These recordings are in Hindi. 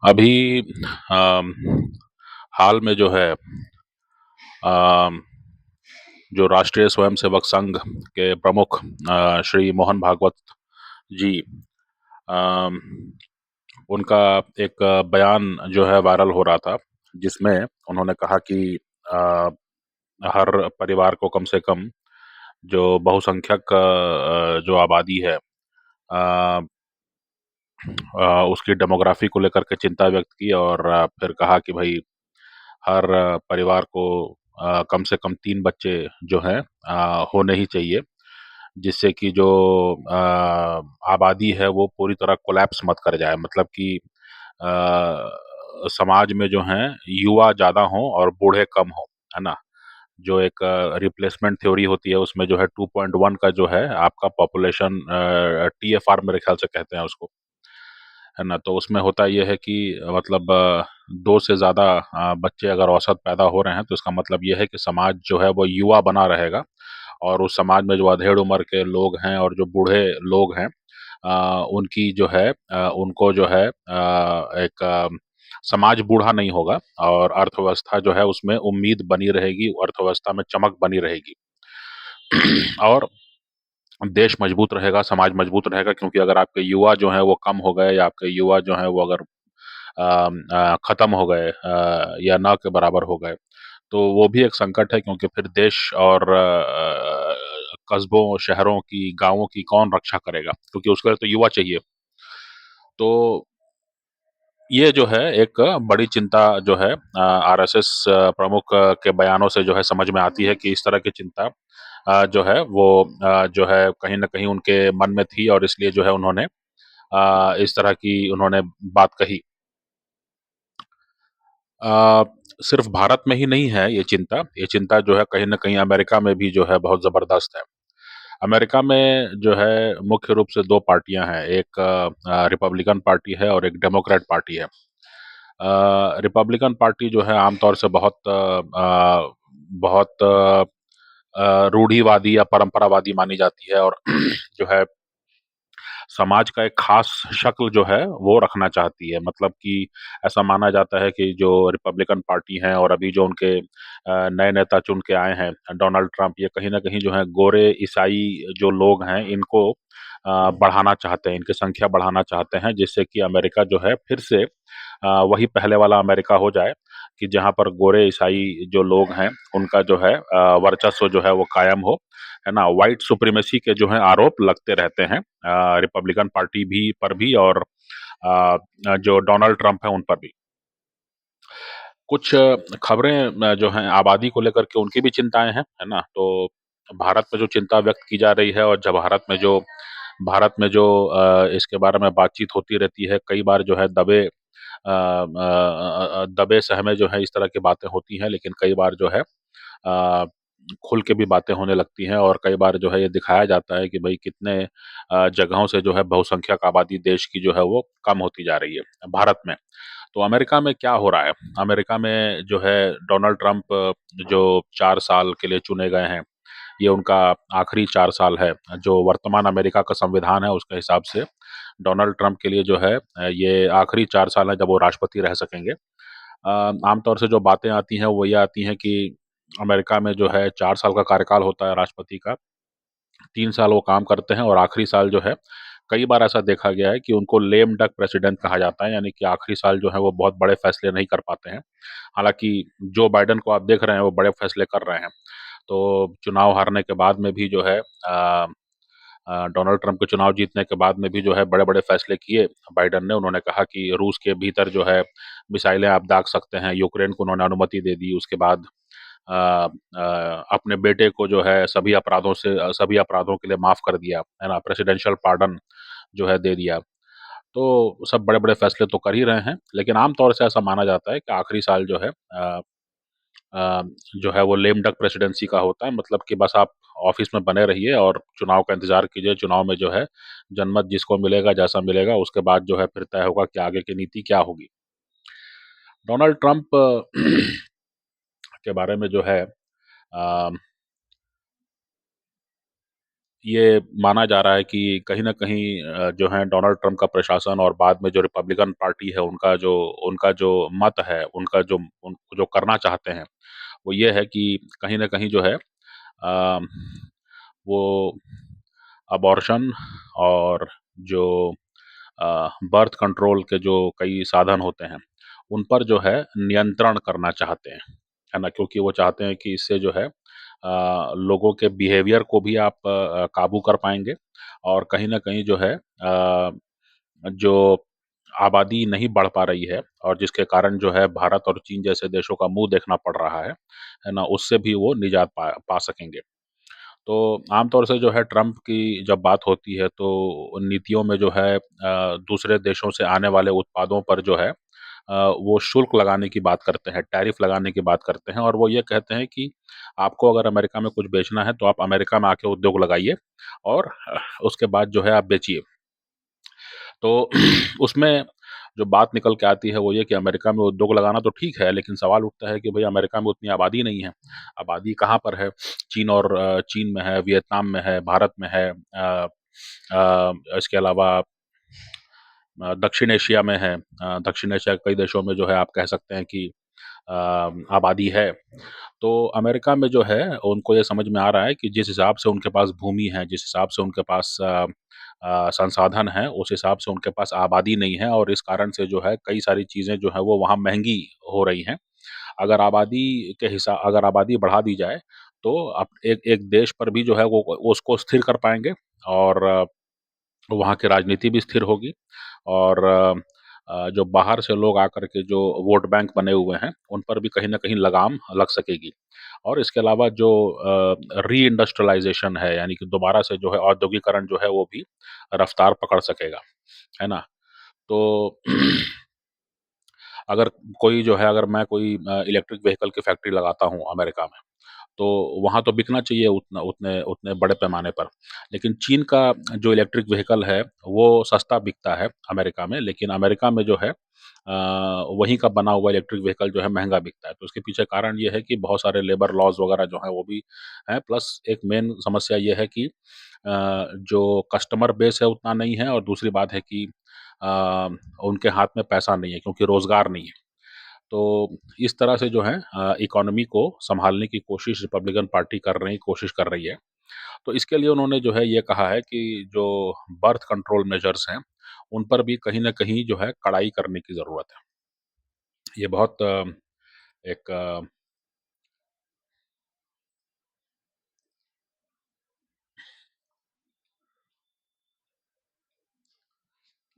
अभी अम, हाल में जो है अम, जो राष्ट्रीय स्वयंसेवक संघ के प्रमुख श्री मोहन भागवत जी, अम, उनका एक बयान जो है वायरल हो रहा था, जिसमें उन्होंने कहा कि अ, हर परिवार को कम से कम जो बहुसंख्यक जो आबादी है, अ, उसकी डेमोग्राफी को लेकर के चिंता व्यक्त की और फिर कहा कि भाई हर परिवार को कम से कम 3 बच्चे जो हैं होने ही चाहिए, जिससे कि जो आबादी है वो पूरी तरह कोलैप्स मत कर जाए। मतलब कि समाज में जो हैं युवा ज़्यादा हों और बूढ़े कम हों, है ना? जो एक रिप्लेसमेंट थ्योरी होती है उसमें जो है 2.1 का जो है आपका पॉपुलेशन, टीएफआर मेरे ख्याल से कहते हैं उसको, है ना? तो उसमें होता ये है कि मतलब 2 से ज़्यादा बच्चे अगर औसत पैदा हो रहे हैं तो इसका मतलब ये है कि समाज जो है वो युवा बना रहेगा और उस समाज में जो अधेड़ उम्र के लोग हैं और जो बूढ़े लोग हैं, उनकी जो है उनको जो है एक समाज बूढ़ा नहीं होगा और अर्थव्यवस्था जो है उसमें उम्मीद बनी रहेगी, अर्थव्यवस्था में चमक बनी रहेगी। और देश मजबूत रहेगा, समाज मजबूत रहेगा, क्योंकि अगर आपके युवा जो हैं वो कम हो गए या आपके युवा जो हैं वो अगर खत्म हो गए या ना के बराबर हो गए, तो वो भी एक संकट है, क्योंकि फिर देश और कस्बों, शहरों की, गाँवों की कौन रक्षा करेगा? क्योंकि उसके लिए तो युवा चाहिए। तो ये जो है एक बड़ी चिंता जो है आरएसएस प्रमुख के बयानों से जो है समझ में आती है कि इस तरह की चिंता जो है वो जो है कहीं न कहीं उनके मन में थी और इसलिए जो है उन्होंने इस तरह की उन्होंने बात कही। अ, सिर्फ भारत में ही नहीं है ये चिंता जो है कहीं न कहीं अमेरिका में भी जो है बहुत ज़बरदस्त है। अमेरिका में जो है मुख्य रूप से 2 पार्टियाँ हैं, एक रिपब्लिकन पार्टी है और एक डेमोक्रेट पार्टी है। रिपब्लिकन पार्टी जो है आमतौर से बहुत रूढ़िवादी या परंपरावादी मानी जाती है और जो है समाज का एक खास शक्ल जो है वो रखना चाहती है। मतलब कि ऐसा माना जाता है कि जो रिपब्लिकन पार्टी है और अभी जो उनके नए नेता चुन के आए हैं डोनाल्ड ट्रंप, ये कहीं न कहीं जो है गोरे ईसाई जो लोग हैं इनको बढ़ाना चाहते हैं, इनकी संख्या बढ़ाना चाहते हैं, जिससे कि अमेरिका जो है फिर से वही पहले वाला अमेरिका हो जाए कि जहाँ पर गोरे ईसाई जो लोग हैं उनका जो है वर्चस्व जो है वो कायम हो, है ना? व्हाइट सुप्रीमेसी के जो हैं आरोप लगते रहते हैं रिपब्लिकन पार्टी भी पर भी और जो डोनाल्ड ट्रंप हैं उन पर भी। कुछ खबरें जो हैं आबादी को लेकर के उनकी भी चिंताएँ हैं, है ना? तो भारत में जो चिंता व्यक्त की जा रही है और जब भारत में जो इसके बारे में बातचीत होती रहती है, कई बार जो है दबे सहमे जो है इस तरह की बातें होती हैं, लेकिन कई बार जो है अ, खुल के भी बातें होने लगती हैं और कई बार जो है ये दिखाया जाता है कि भई कितने जगहों से जो है बहुसंख्यक आबादी देश की जो है वो कम होती जा रही है, भारत में। तो अमेरिका में क्या हो रहा है? अमेरिका में जो है डोनाल्ड ट्रंप जो 4 साल के लिए चुने गए हैं, ये उनका आखिरी 4 साल है। जो वर्तमान अमेरिका का संविधान है उसके हिसाब से डोनाल्ड ट्रंप के लिए जो है ये आखिरी 4 साल है जब वो राष्ट्रपति रह सकेंगे। आमतौर से जो बातें आती हैं वो ये आती हैं कि अमेरिका में जो है 4 साल का कार्यकाल होता है राष्ट्रपति का, 3 साल वो काम करते हैं और आखिरी साल जो है कई बार ऐसा देखा गया है कि उनको लेम डक प्रेसिडेंट कहा जाता है, यानी कि आखिरी साल जो है वो बहुत बड़े फैसले नहीं कर पाते हैं। हालाँकि जो बाइडेन को आप देख रहे हैं वो बड़े फैसले कर रहे हैं। तो चुनाव हारने के बाद में भी जो है डोनाल्ड ट्रंप के चुनाव जीतने के बाद में भी जो है बड़े-बड़े फैसले किए बाइडेन ने। उन्होंने कहा कि रूस के भीतर जो है मिसाइलें आप दाग सकते हैं, यूक्रेन को उन्होंने अनुमति दे दी। उसके बाद अ अपने बेटे को जो है सभी अपराधों के लिए माफ़ कर दिया, है ना? प्रेसिडेंशियल पार्डन जो है दे दिया। तो सब बड़े-बड़े फैसले तो कर ही रहे हैं, लेकिन आम तौर से ऐसा माना जाता है कि आखिरी साल जो है अ, जो है वो लेम डक प्रेसिडेंसी का होता है, मतलब कि बस आप ऑफिस में बने रहिए और चुनाव का इंतज़ार कीजिए। चुनाव में जो है जनमत जिसको मिलेगा, जैसा मिलेगा, उसके बाद जो है फिर तय होगा कि आगे की नीति क्या होगी। डोनाल्ड ट्रंप के बारे में जो है अ, ये माना जा रहा है कि कहीं न कहीं जो है डोनाल्ड ट्रंप का प्रशासन और बाद में जो रिपब्लिकन पार्टी है उनका जो मत है, उन जो करना चाहते हैं, वो ये है कि कहीं न कहीं जो है अ, वो अबॉर्शन और जो बर्थ कंट्रोल के जो कई साधन होते हैं, उन पर जो है नियंत्रण करना चाहते हैं, है ना? क्योंकि वो चाहते हैं कि इससे जो है लोगों के बिहेवियर को भी आप काबू कर पाएँगे और कहीं न कहीं जो है जो आबादी नहीं बढ़ पा रही है और जिसके कारण जो है भारत और चीन जैसे देशों का मुँह देखना पड़ रहा है ना? उससे भी वो निजात पा पा सकेंगे। तो आमतौर से जो है ट्रंप की जब बात होती है तो नीतियों में जो है दूसरे देशों से आने वाले उत्पादों पर जो है वो शुल्क लगाने की बात करते हैं, टैरिफ लगाने की बात करते हैं और वो ये कहते हैं कि आपको अगर अमेरिका में कुछ बेचना है तो आप अमेरिका में आके उद्योग लगाइए और उसके बाद जो है आप बेचिए। तो उसमें जो बात निकल के आती है वो ये कि अमेरिका में उद्योग लगाना तो ठीक है, लेकिन सवाल उठता है कि भई अमेरिका में उतनी आबादी नहीं है। आबादी कहाँ पर है? चीन में है, वियतनाम में है, भारत में है इसके अलावा दक्षिण एशिया में है। दक्षिण एशिया के कई देशों में जो है आप कह सकते हैं कि अ, आबादी है। तो अमेरिका में जो है उनको ये समझ में आ रहा है कि जिस हिसाब से उनके पास भूमि है, जिस हिसाब से उनके पास संसाधन हैं, उस हिसाब से उनके पास आबादी नहीं है और इस कारण से जो है कई सारी चीज़ें जो हैं वो वहाँ महँगी हो रही हैं। अगर आबादी बढ़ा दी जाए, तो एक एक देश पर भी जो है वो उसको स्थिर कर पाएँगे और वहाँ की राजनीति भी स्थिर होगी और जो बाहर से लोग आकर के जो वोट बैंक बने हुए हैं, उन पर भी कहीं न कहीं लगाम लग सकेगी। और इसके अलावा जो री-इंडस्ट्रियलाइज़ेशन है, यानी कि दोबारा से जो है औद्योगीकरण जो है वो भी रफ्तार पकड़ सकेगा, है ना? तो अगर अगर मैं कोई इलेक्ट्रिक व्हीकल की फैक्ट्री लगाता हूँ अमेरिका में, तो वहाँ तो बिकना चाहिए उतने उतने बड़े पैमाने पर। लेकिन चीन का जो इलेक्ट्रिक व्हीकल है, वो सस्ता बिकता है अमेरिका में, लेकिन अमेरिका में जो है वहीं का बना हुआ इलेक्ट्रिक व्हीकल जो है महँगा बिकता है। तो उसके पीछे कारण ये है कि बहुत सारे लेबर लॉज़ वगैरह जो हैं वो भी हैं, प्लस एक मेन समस्या ये है कि जो कस्टमर बेस है उतना नहीं है और दूसरी बात है कि अ, उनके हाथ में पैसा नहीं है क्योंकि रोज़गार नहीं है। तो इस तरह से जो है इकोनॉमी को सँभालने की कोशिश रिपब्लिकन पार्टी कोशिश कर रही है। तो इसके लिए उन्होंने जो है ये कहा है कि जो बर्थ कंट्रोल मेजर्स हैं, उन पर भी कहीं न कहीं जो है कड़ाई करने की ज़रूरत है। ये बहुत एक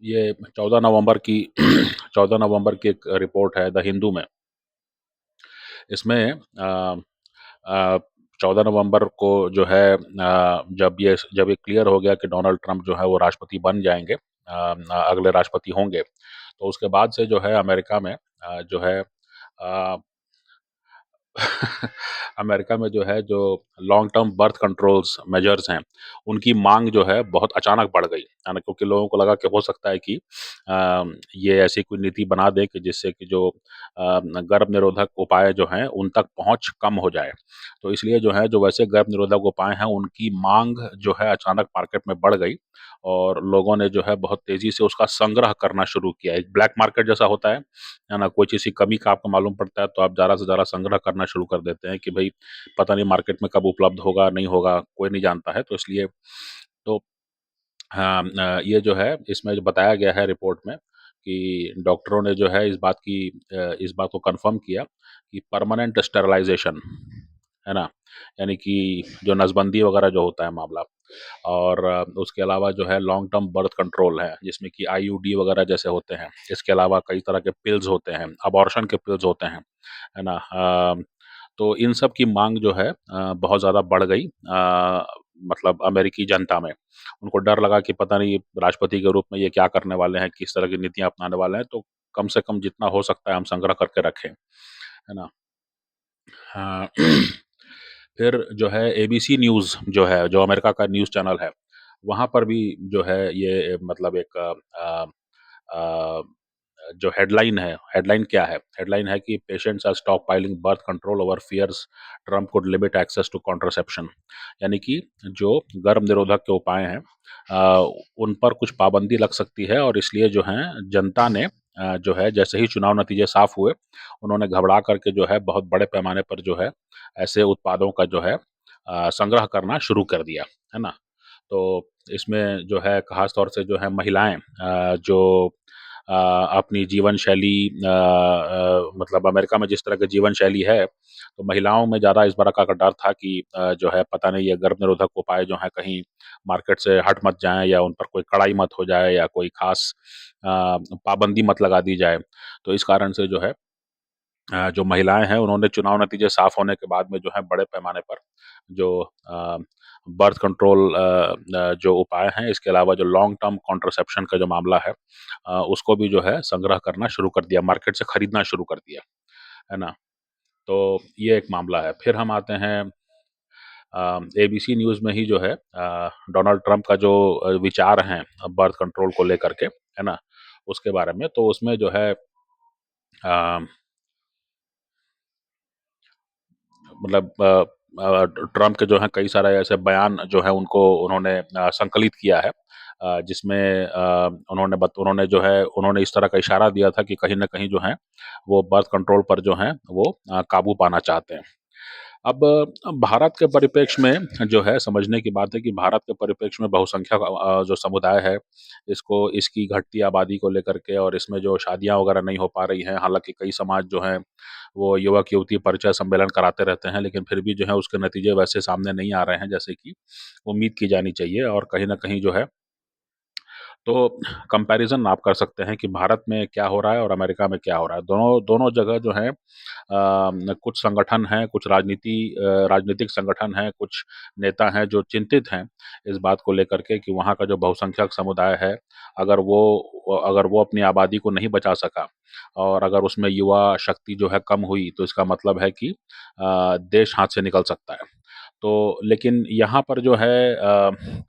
ये 14 नवंबर की 14 नवंबर की एक रिपोर्ट है द हिंदू में। इसमें 14 नवंबर को जो है जब ये क्लियर हो गया कि डोनाल्ड ट्रंप जो है वो राष्ट्रपति बन जाएँगे अगले राष्ट्रपति होंगे, तो उसके बाद से जो है अमेरिका में जो है अ, अमेरिका में जो है जो long term birth controls measures हैं, उनकी माँग जो है बहुत अचानक बढ़ गई, है ना? क्योंकि लोगों को लगा कि हो सकता है कि ये ऐसी कोई नीति बना दे कि जिससे कि जो गर्भ निरोधक उपाय जो हैं, उन तक पहुँच कम हो जाए। तो इसलिए जो है, जो वैसे गर्भ निरोधक उपाय हैं, उनकी माँग जो है अचानक मार्केट में बढ़ गई और लोगों ने जो है बहुत तेज़ी से उसका संग्रह करना शुरू किया। एक ब्लैक मार्केट जैसा होता है ना? कोई चीज़ की कमी का आपको मालूम पड़ता है तो आप ज़्यादा से ज़्यादा संग्रह करना शुरू कर देते हैं कि भई पता नहीं मार्केट में कब उपलब्ध होगा, नहीं होगा, कोई नहीं जानता है। तो इसलिए तो हाँ ये जो है इसमें जो बताया गया है रिपोर्ट में कि डॉक्टरों ने जो है इस बात को कन्फर्म किया कि परमानेंट स्टरलाइज़ेशन, है ना? यानी कि जो नसबंदी वगैरह जो होता है मामला और उसके अलावा जो है लॉन्ग टर्म बर्थ कंट्रोल है, जिसमें कि आईयूडी वगैरह जैसे होते हैं। इसके अलावा कई तरह के पिल्स होते हैं, अबॉर्शन के पिल्स होते हैं, है ना? तो इन सब की माँग जो है बहुत ज़्यादा बढ़ गई मतलब अमेरिकी जनता में। उनको डर लगा कि पता नहीं राष्ट्रपति के रूप में ये क्या करने वाले हैं, किस तरह की नीतियाँ अपनाने वाले हैं, तो कम से कम जितना हो सकता है हम संग्रह करके रखें, है ना? हाँ, फिर जो है एबीसी न्यूज़ जो है, जो अमेरिका का न्यूज़ चैनल है, वहाँ पर भी जो है ये मतलब एक जो हेडलाइन क्या है? हेडलाइन है कि patients are stockpiling birth control over fears Trump could limit access to contraception. यानी कि जो गर्भ निरोधक के उपाय हैं उन पर कुछ पाबंदी लग सकती है और इसलिए जो है जनता ने जो है जैसे ही चुनाव नतीजे साफ हुए, उन्होंने घबरा करके जो है बहुत बड़े पैमाने पर जो है ऐसे उत्पादों का जो है संग्रह करना शुरू कर दिया, है ना? तो इसमें जो है ख़ास तौर से जो है महिलाएँ जो अपनी जीवन शैली मतलब अमेरिका में जिस तरह की जीवन शैली है, तो महिलाओं में ज़्यादा इस बात का डर था कि जो है पता नहीं ये गर्भ निरोधक उपाय जो हैं कहीं मार्केट से हट मत जाएँ या उन पर कोई कड़ाई मत हो जाए या कोई ख़ास पाबंदी मत लगा दी जाए। तो इस कारण से जो है जो महिलाएँ हैं उन्होंने चुनाव नतीजे साफ होने के बाद में जो है बड़े पैमाने पर जो बर्थ कंट्रोल जो उपाय हैं इसके अलावा जो लॉन्ग टर्म कॉन्ट्रासेप्शन का जो मामला है उसको भी जो है संग्रह करना शुरू कर दिया, मार्केट से खरीदना शुरू कर दिया, है ना? तो ये एक मामला है। फिर हम आते हैं एबीसी न्यूज़ में ही जो है डोनाल्ड ट्रंप का जो विचार हैं बर्थ कंट्रोल को लेकर के, है ना? उसके बारे में तो उसमें जो है अ मतलब ट्रम्प के जो हैं कई सारे ऐसे बयान जो हैं उनको उन्होंने संकलित किया है जिसमें उन्होंने जो है उन्होंने इस तरह का इशारा दिया था कि कहीं न कहीं जो है वो बर्थ कंट्रोल पर जो हैं वो काबू पाना चाहते हैं। अब भारत के परिप्रेक्ष्य में जो है समझने की बात है कि भारत के परिप्रेक्ष्य में बहुसंख्यक जो समुदाय है, इसको इसकी घटती आबादी को लेकर के और इसमें जो शादियाँ वगैरह नहीं हो पा रही हैं, हालाँकि कई समाज जो हैं, वो युवक-युवती परिचय सम्मेलन कराते रहते हैं, लेकिन फिर भी जो है उसके नतीजे वैसे सामने नहीं आ रहे हैं, जैसे कि उम्मीद की जानी चाहिए और कहीं न कहीं जो है तो कंपैरिज़न आप कर सकते हैं कि भारत में क्या हो रहा है और अमेरिका में क्या हो रहा है। दोनों दोनों जगह जो है कुछ संगठन हैं, कुछ राजनीतिक संगठन हैं, कुछ नेता हैं जो चिंतित हैं इस बात को लेकर के कि वहाँ का जो बहुसंख्यक समुदाय है, अगर वो अपनी आबादी को नहीं बचा सका और अगर उसमें युवा शक्ति जो है कम हुई, तो इसका मतलब है कि देश हाथ से निकल सकता है। तो लेकिन यहाँ पर जो है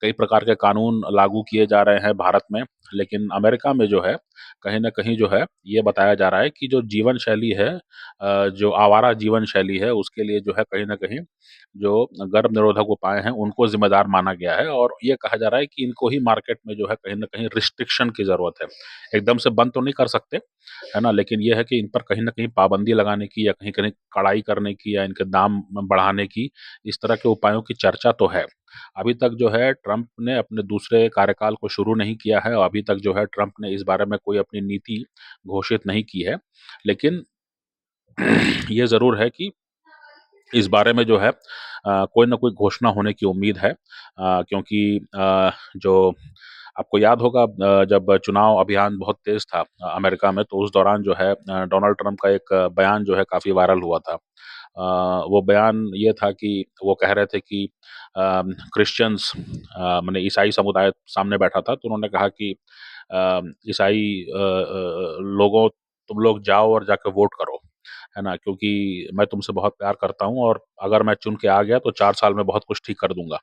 कई प्रकार के कानून लागू किए जा रहे हैं भारत में, लेकिन अमेरिका में जो है, कहीं न कहीं जो है, ये बताया जा रहा है कि जो जीवन शैली है जो आवारा जीवन शैली है, उसके लिए जो है कहीं न कहीं जो गर्भ निरोधक उपाय हैं, उनको ज़िम्मेदार माना गया है और ये कहा जा रहा है कि इनको ही मार्केट में जो है कहीं न कहीं रिस्ट्रिक्शन की ज़रूरत है। एकदम से बंद तो नहीं कर सकते, है ना? लेकिन ये है कि इन पर कहीं न कहीं पाबंदी लगाने की या कहीं-कहीं कड़ाई करने की या इनके दाम बढ़ाने की, इस तरह के उपायों की चर्चा तो है। अभी तक जो है ट्रंप ने अपने दूसरे कार्यकाल को शुरू नहीं किया है और अभी तक जो है ट्रंप ने इस बारे में कोई अपनी नीति घोषित नहीं की है। लेकिन ये ज़रूर है कि इस बारे में जो है कोई न कोई घोषणा होने की उम्मीद है क्योंकि जो आपको याद होगा जब चुनाव अभियान बहुत तेज़ था अमेरिका में तो उस दौरान जो है डोनाल्ड ट्रंप का एक बयान जो है काफ़ी वायरल हुआ था। वो बयान ये था कि वो कह रहे थे कि क्रिश्चियंस माने ईसाई समुदाय सामने बैठा था तो उन्होंने कहा कि ईसाई लोगों तुम लोग जाओ और जाके वोट करो, है ना? क्योंकि मैं तुमसे बहुत प्यार करता हूँ और अगर मैं चुन के आ गया तो 4 साल में बहुत कुछ ठीक कर दूँगा,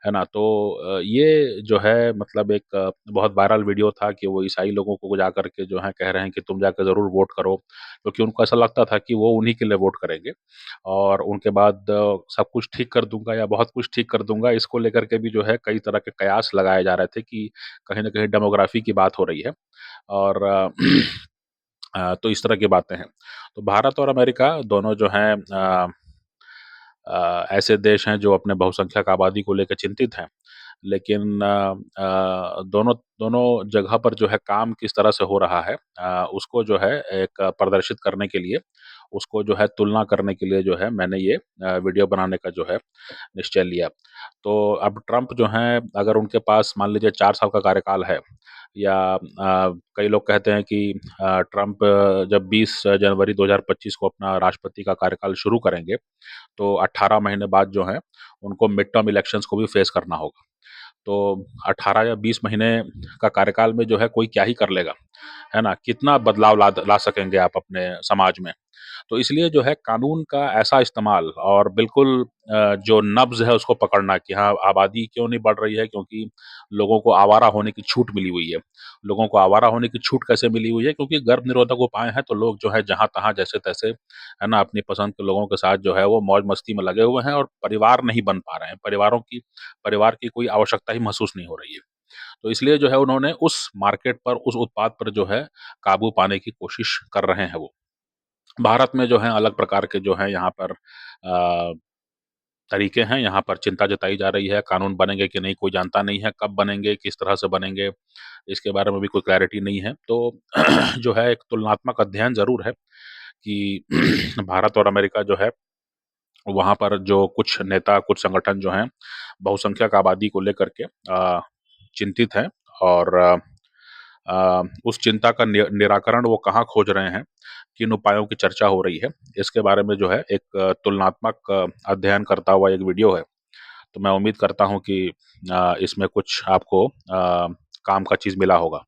है ना? तो ये जो है मतलब एक बहुत वायरल वीडियो था कि वो ईसाई लोगों को जा कर के जो है कह रहे हैं कि तुम जाके ज़रूर वोट करो, क्योंकि उनको ऐसा लगता था कि वो उन्हीं के लिए वोट करेंगे और उनके बाद सब कुछ ठीक कर दूँगा या बहुत कुछ ठीक कर दूँगा, इसको लेकर के भी जो है कई तरह के कयास लगाए जा रहे थे कि कहीं न कहीं डेमोग्राफ़ी की बात हो रही है और तो इस तरह की बातें हैं। तो भारत और अमेरिका दोनों जो हैं ऐसे देश हैं जो अपने बहुसंख्यक आबादी को लेके चिंतित हैं। लेकिन दोनों दोनों जगह पर जो है काम किस तरह से हो रहा है उसको जो है एक प्रदर्शित करने के लिए, उसको जो है तुलना करने के लिए जो है मैंने ये वीडियो बनाने का जो है निश्चय लिया। तो अब ट्रंप जो हैं अगर उनके पास मान लीजिए 4 साल का कार्यकाल है या कई लोग कहते हैं कि ट्रंप जब 20 जनवरी 2025 को अपना राष्ट्रपति का कार्यकाल शुरू करेंगे, तो 18 महीने बाद जो है उनको मिड टर्म इलेक्शंस को भी फेस करना होगा। तो 18 या 20 महीने का कार्यकाल में जो है कोई क्या ही कर लेगा, है ना? कितना बदलाव ला सकेंगे आप अपने समाज में? तो इसलिए जो है कानून का ऐसा इस्तेमाल और बिल्कुल जो नब्ज़ है उसको पकड़ना कि हाँ, आबादी क्यों नहीं बढ़ रही है क्योंकि लोगों को आवारा होने की छूट मिली हुई है। लोगों को आवारा होने की छूट कैसे मिली हुई है? क्योंकि गर्भ निरोधक उपाय हैं तो लोग जो है जहाँ-तहाँ जैसे-तैसे, है ना, अपनी पसंद के लोगों के साथ जो है वो मौज-मस्ती में लगे हुए हैं और परिवार नहीं बन पा रहे हैं। परिवार की कोई आवश्यकता ही महसूस नहीं हो रही है। तो इसलिए जो है उन्होंने उस मार्केट पर, उस उत्पाद पर जो है काबू पाने की कोशिश कर रहे हैं वो। भारत में जो है अलग प्रकार के जो है यहाँ पर तरीके हैं, यहाँ पर चिंता जताई जा रही है, कानून बनेंगे कि नहीं कोई जानता नहीं है, कब बनेंगे, किस तरह से बनेंगे, इसके बारे में भी कोई क्लैरिटी नहीं है। तो जो है एक तुलनात्मक अध्ययन ज़रूर है कि भारत और अमेरिका जो है, वहाँ पर जो कुछ नेता, कुछ संगठन जो हैं, बहुसंख्यक आबादी को लेकर के चिंतित हैं और उस चिंता का निराकरण वो कहाँ खोज रहे हैं, किन उपायों की चर्चा हो रही है, इसके बारे में जो है एक तुलनात्मक अध्ययन करता हुआ एक वीडियो है। तो मैं उम्मीद करता हूँ कि इसमें कुछ आपको काम का चीज़ मिला होगा।